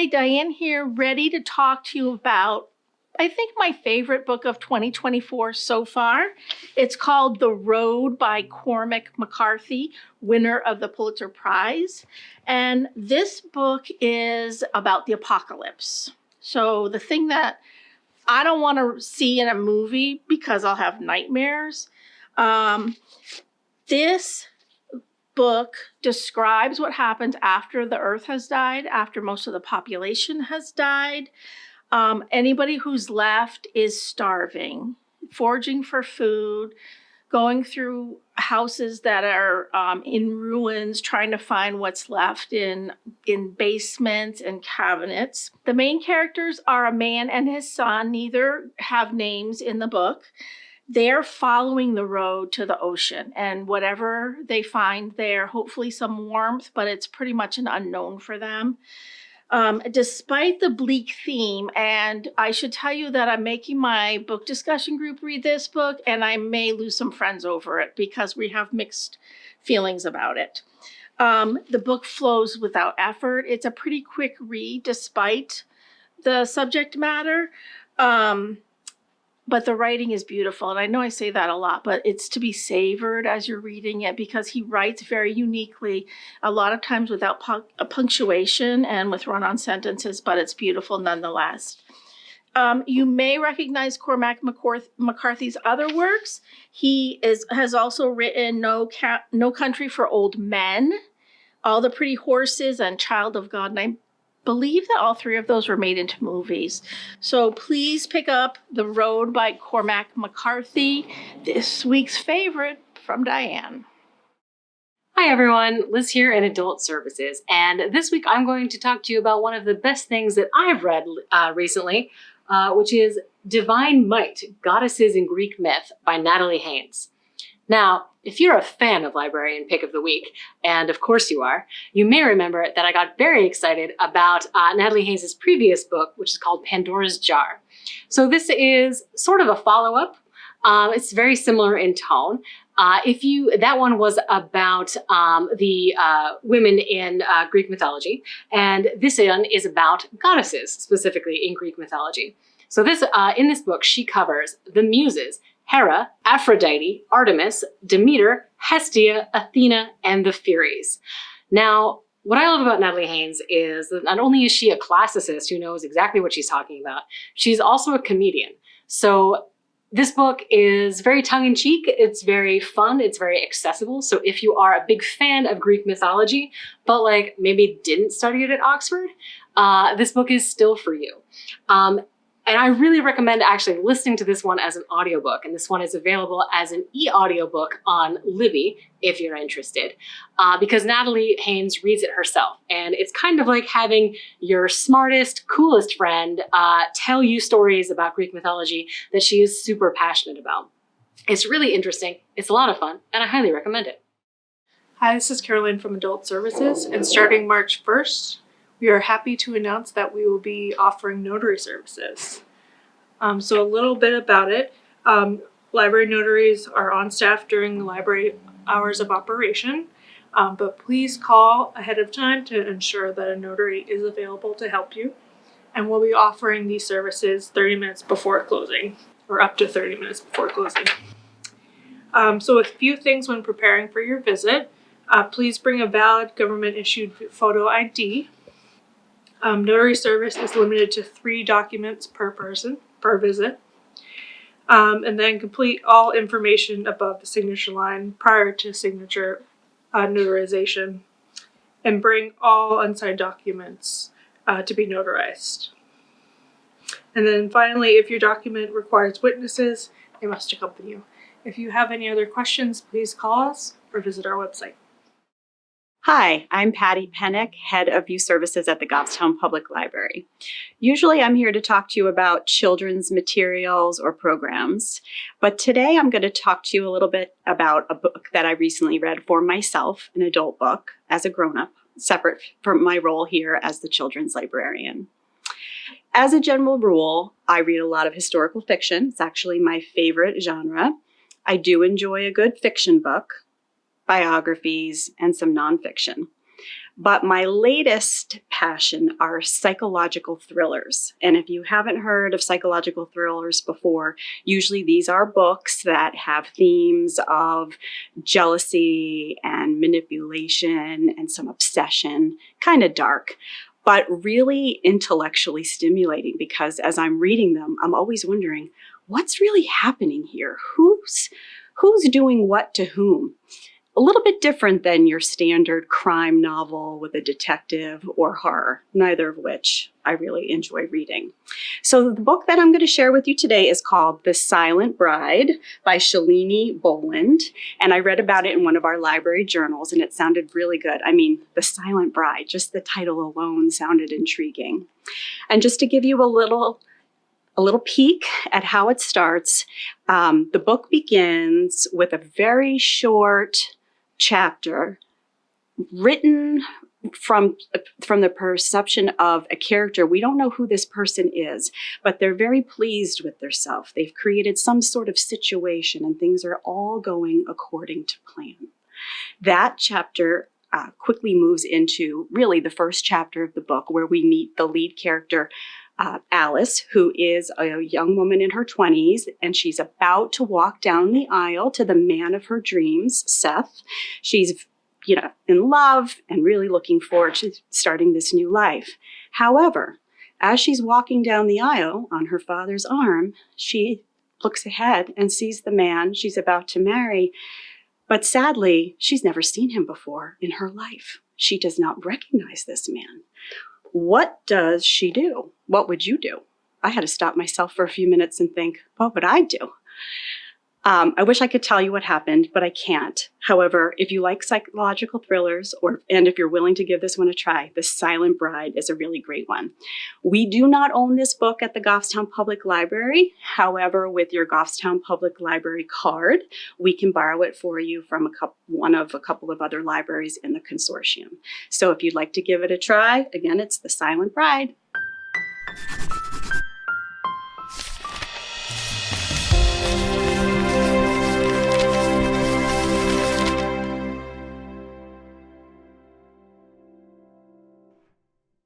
Hi, Diane here, ready to talk to you about, I think, my favorite book of 2024 so far. It's called The Road by Cormac McCarthy, winner of the Pulitzer Prize. And this book is about the apocalypse. So the thing that I don't want to see in a movie because I'll have nightmares. This book describes what happens after the earth has died, after most of the population has died. Anybody who's left is starving, foraging for food, going through houses that are in ruins, trying to find what's left in basements and cabinets. The main characters are a man and his son. Neither have names in the book. They're following the road to the ocean, and whatever they find there, hopefully some warmth, but it's pretty much an unknown for them. Despite the bleak theme, and I should tell you that I'm making my book discussion group read this book, and I may lose some friends over it because we have mixed feelings about it. The book flows without effort. It's a pretty quick read despite the subject matter. But the writing is beautiful. And I know I say that a lot, but it's to be savored as you're reading it because he writes very uniquely, a lot of times without punctuation and with run-on sentences, but it's beautiful nonetheless. You may recognize Cormac McCarthy's other works. He has also written No Country for Old Men, All the Pretty Horses, and Child of God. And I believe that all three of those were made into movies. So please pick up The Road by Cormac McCarthy, this week's favorite from Diane. Hi everyone, Liz here in Adult Services, and this week I'm going to talk to you about one of the best things that I've read recently, which is Divine Might, Goddesses in Greek Myth by Natalie Haynes. Now, if you're a fan of Librarian Pick of the Week, and of course you are, you may remember that I got very excited about Natalie Haynes' previous book, which is called Pandora's Jar. So this is sort of a follow-up. It's very similar in tone. That one was about the women in Greek mythology, and this one is about goddesses, specifically in Greek mythology. So in this book, she covers the Muses, Hera, Aphrodite, Artemis, Demeter, Hestia, Athena, and the Furies. Now, what I love about Natalie Haynes is that not only is she a classicist who knows exactly what she's talking about, she's also a comedian. So this book is very tongue-in-cheek, it's very fun, it's very accessible. So if you are a big fan of Greek mythology, but like maybe didn't study it at Oxford, this book is still for you. And I really recommend actually listening to this one as an audiobook. And this one is available as an e-audiobook on Libby, if you're interested, because Natalie Haynes reads it herself. And it's kind of like having your smartest, coolest friend tell you stories about Greek mythology that she is super passionate about. It's really interesting. It's a lot of fun, and I highly recommend it. Hi, this is Caroline from Adult Services, and starting March 1st, we are happy to announce that we will be offering notary services. So a little bit about it. Library notaries are on staff during the library hours of operation, but please call ahead of time to ensure that a notary is available to help you. And we'll be offering these services 30 minutes before closing, or up to 30 minutes before closing. So a few things when preparing for your visit. Please bring a valid government-issued photo ID. Notary service is limited to 3 documents per person, per visit. And then complete all information above the signature line prior to signature notarization. And bring all unsigned documents to be notarized. And then finally, if your document requires witnesses, they must accompany you. If you have any other questions, please call us or visit our website. Hi, I'm Patti Pennick, Head of Youth Services at the Goffstown Public Library. Usually I'm here to talk to you about children's materials or programs, but today I'm going to talk to you a little bit about a book that I recently read for myself, an adult book, as a grown-up, separate from my role here as the children's librarian. As a general rule, I read a lot of historical fiction. It's actually my favorite genre. I do enjoy a good fiction book, biographies, and some nonfiction. But my latest passion are psychological thrillers. And if you haven't heard of psychological thrillers before, usually these are books that have themes of jealousy and manipulation and some obsession, kind of dark, but really intellectually stimulating, because as I'm reading them, I'm always wondering, what's really happening here? Who's doing what to whom? A little bit different than your standard crime novel with a detective or horror, neither of which I really enjoy reading. So the book that I'm going to share with you today is called The Silent Bride by Shalini Boland. And I read about it in one of our library journals, and it sounded really good. I mean, The Silent Bride, just the title alone sounded intriguing. And just to give you a little peek at how it starts, the book begins with a very short chapter written from the perception of a character. We don't know who this person is, but they're very pleased with themselves. They've created some sort of situation and things are all going according to plan. That chapter quickly moves into really the first chapter of the book, where we meet the lead character, Alice, who is a young woman in her 20s, and she's about to walk down the aisle to the man of her dreams, Seth. She's, in love and really looking forward to starting this new life. However, as she's walking down the aisle on her father's arm, she looks ahead and sees the man she's about to marry. But sadly, she's never seen him before in her life. She does not recognize this man. What does she do? What would you do? I had to stop myself for a few minutes and think, what would I do? I wish I could tell you what happened, but I can't. However, if you like psychological thrillers, and if you're willing to give this one a try, The Silent Bride is a really great one. We do not own this book at the Goffstown Public Library. However, with your Goffstown Public Library card, we can borrow it for you from one of a couple of other libraries in the consortium. So if you'd like to give it a try, again, it's The Silent Bride.